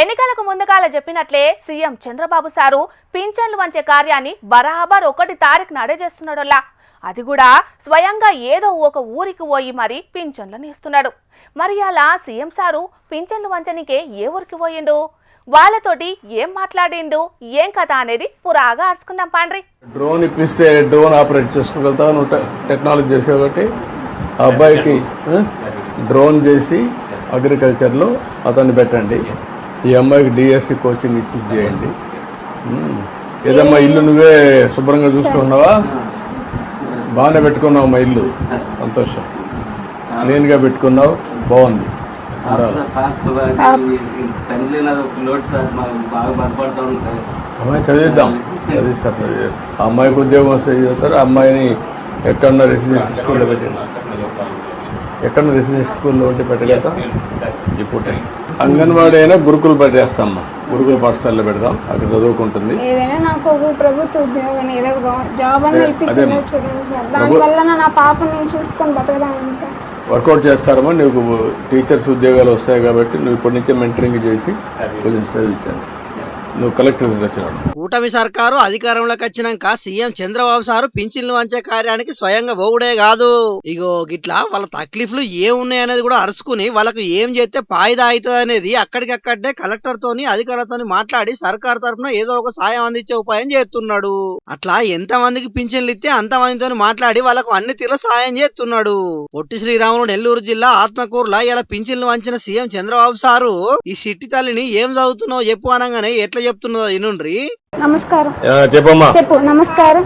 ఎన్నికలకు ముందుగాల చెప్పినట్లే సీఎం చంద్రబాబు సారు పింఛన్లు వంచే కార్యాన్ని బరాబర్ 1 తారీఖు నాడే చేస్తున్నాడోలా. అది కూడా స్వయంగా ఏదో ఒక ఊరికి పోయి మరి పింఛన్లను ఇస్తున్నాడు. మరి అలా సీఎం సారు పింఛన్లు వంచనికే ఏ ఊరికి పోయిండు, వాళ్ళతోటి ఏం మాట్లాడిండు, ఏం కథ అనేది పురాగా అర్చుకుందాం పాండ్రి. డ్రోన్ ఇప్పిస్తే డ్రోన్ ఆపరేట్ చేసుకోగలుగుతావు, నువ్వు టెక్నాలజీ చేసే ఒకటి. ఆ అబ్బాయికి డ్రోన్ చేసి అగ్రికల్చర్లో అతన్ని పెట్టండి. ఈ అమ్మాయికి డిఎస్సి కోచింగ్ ఇచ్చి చేయండి. ఏదమ్మా ఇల్లు నువ్వే శుభ్రంగా చూసుకున్నావా? బాగానే పెట్టుకున్నావు మా ఇల్లు, సంతోషం. క్లీన్గా పెట్టుకున్నావు, బాగుంది. అమ్మాయి చదివిద్దాం, చదివిస్తారు. ఆ అమ్మాయికి ఉద్యోగం వస్తే చదువుతారు. ఆ అమ్మాయిని ఎక్కడన్నా రెసిడెన్షియల్ స్కూల్లో పెట్టండి. ఎక్కడన్నా రెసిడెన్షియల్ స్కూల్లో ఉంటే పెట్టగలుగుతాం. ఇప్పుడు అంగన్వాడీ అయినా గురుకులు పెట్టేస్తామ్మా, గురుకుల పాఠశాలలో పెడదాం, అక్కడ చదువుకుంటుంది. ఏదైనా నాకు ఒక ప్రభుత్వ ఉద్యోగం ఏదో జాబ్ అని ఇప్పించుకునే చూడండి సార్. దానివల్ల నా పాపని చూసుకొని బతకదామని సార్. వర్కౌట్ చేస్తారమ్మా, నీకు టీచర్స్ ఉద్యోగాలు వస్తాయి కాబట్టి నువ్వు ఇప్పటి నుంచే మెంటరింగ్ చేసి కొంచెం చదివించాను. నువ్వు కలెక్టర్ వచ్చినాడు. కూటమి సర్కారు అధికారంలోకి వచ్చినాక సీఎం చంద్రబాబు సారు పింఛన్లు వంచే కార్యానికి స్వయంగా పోవుడే కాదు, ఇగో గిట్లా వాళ్ళ తక్లీఫ్లు ఏమున్నాయనేది కూడా అరుచుకుని వాళ్ళకు ఏం చేస్తే ఫాయిదా అవుతుంది అనేది అక్కడికక్కడే కలెక్టర్ తోని అధికారులతో మాట్లాడి సర్కారు తరఫున ఏదో ఒక సాయం అందించే ఉపాయం చేస్తున్నాడు. అట్లా ఎంత మందికి పింఛన్లు ఇస్తే అంత మందితో మాట్లాడి వాళ్ళకు అన్ని తీర్ల సాయం చేస్తున్నాడు. పొట్టి శ్రీరాములు నెల్లూరు జిల్లా ఆత్మకూరులో ఇలా పింఛన్లు వంచిన సీఎం చంద్రబాబు సారు ఈ సిట్టి తల్లిని ఏం చదువుతున్నావు చెప్పు అనగానే ఎట్లా చెప్తున్నదో ఇనుండ్రి. నమస్కారం చెప్పమ్మా. చెప్పు. నమస్కారం.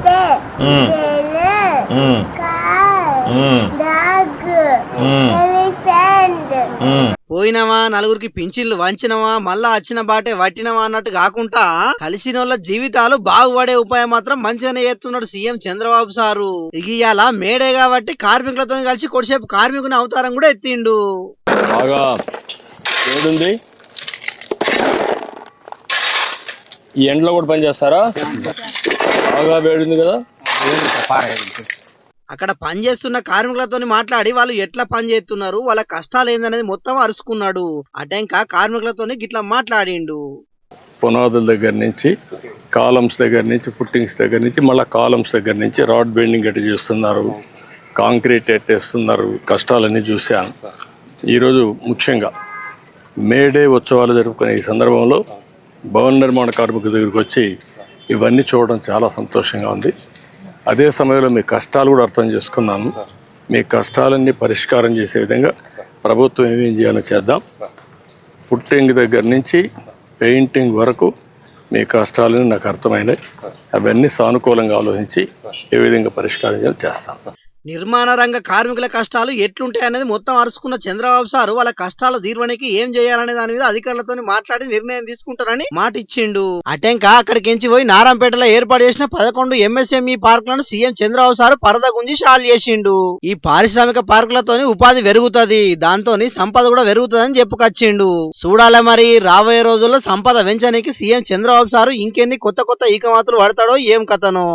పోయినవా, నలుగురికి పింఛన్లు వంచినవా, మళ్ళా వచ్చిన బాటే వట్టినవా అన్నట్టు కాకుండా కలిసిన వాళ్ళ జీవితాలు బాగుపడే ఉపాయం మాత్రం మంచిగానే చేస్తున్నాడు సీఎం చంద్రబాబు సారు. ఇవాళ మేడే కాబట్టి కార్మికులతో కలిసి కొద్దిసేపు కార్మికుని అవతారం కూడా ఎత్తిండు. ఈ ఎండలో కూడా పని చేస్తారా? బాగా వేడింది కదా. అక్కడ పనిచేస్తున్న కార్మికులతో మాట్లాడి వాళ్ళు ఎట్లా పని చేస్తున్నారు, వాళ్ళ కష్టాలు ఏందనేది మొత్తం అరుచుకున్నాడు. అటెంక కార్మికులతో గిట్లా మాట్లాడిండు. పునాదుల దగ్గర నుంచి, కాలమ్స్ దగ్గర నుంచి, ఫుట్టింగ్స్ దగ్గర నుంచి, మళ్ళీ కాలమ్స్ దగ్గర నుంచి రాడ్ బెండింగ్ ఎట్ట చేస్తున్నారు, కాంక్రీట్ ఎట్టేస్తున్నారు, కష్టాలన్నీ చూశాను. ఈరోజు ముఖ్యంగా మేడే ఉత్సవాలు జరుపుకునే ఈ సందర్భంలో భవన నిర్మాణ కార్మికుల దగ్గరికి వచ్చి ఇవన్నీ చూడడం చాలా సంతోషంగా ఉంది. అదే సమయంలో మీ కష్టాలు కూడా అర్థం చేసుకున్నాను. మీ కష్టాలన్నీ పరిష్కారం చేసే విధంగా ప్రభుత్వం ఏమేం చేయాలో చేద్దాం. ఫుట్టింగ్ దగ్గర నుంచి పెయింటింగ్ వరకు మీ కష్టాలని నాకు అర్థమైనాయి. అవన్నీ సానుకూలంగా ఆలోచించి ఏ విధంగా పరిష్కారం చేయాలో చేస్తాను. నిర్మాణ రంగ కార్మికుల కష్టాలు ఎట్లుంటాయి అనేది మొత్తం అరుచుకున్న చంద్రబాబు సారు వాళ్ళ కష్టాల తీర్వనికి ఏం చేయాలనే దాని మీద అధికారులతో మాట్లాడి నిర్ణయం తీసుకుంటారని మాట ఇచ్చిండు. అటెంక అక్కడికించి పోయి నారాయణపేటలో ఏర్పాటు చేసిన 11 ఎంఎస్ఎంఈ పార్కులను సీఎం చంద్రబాబు సారు పరద గుంజి షాల్ చేసిండు. ఈ పారిశ్రామిక పార్కులతోని ఉపాధి పెరుగుతుంది, దాంతో సంపద కూడా పెరుగుతుందని చెప్పుకొచ్చిండు. చూడాలి మరి రాబోయే రోజుల్లో సంపద పెంచడానికి సీఎం చంద్రబాబు సారు ఇంకెన్ని కొత్త కొత్త ఈకమాతులు పడతాడో ఏం కథనో.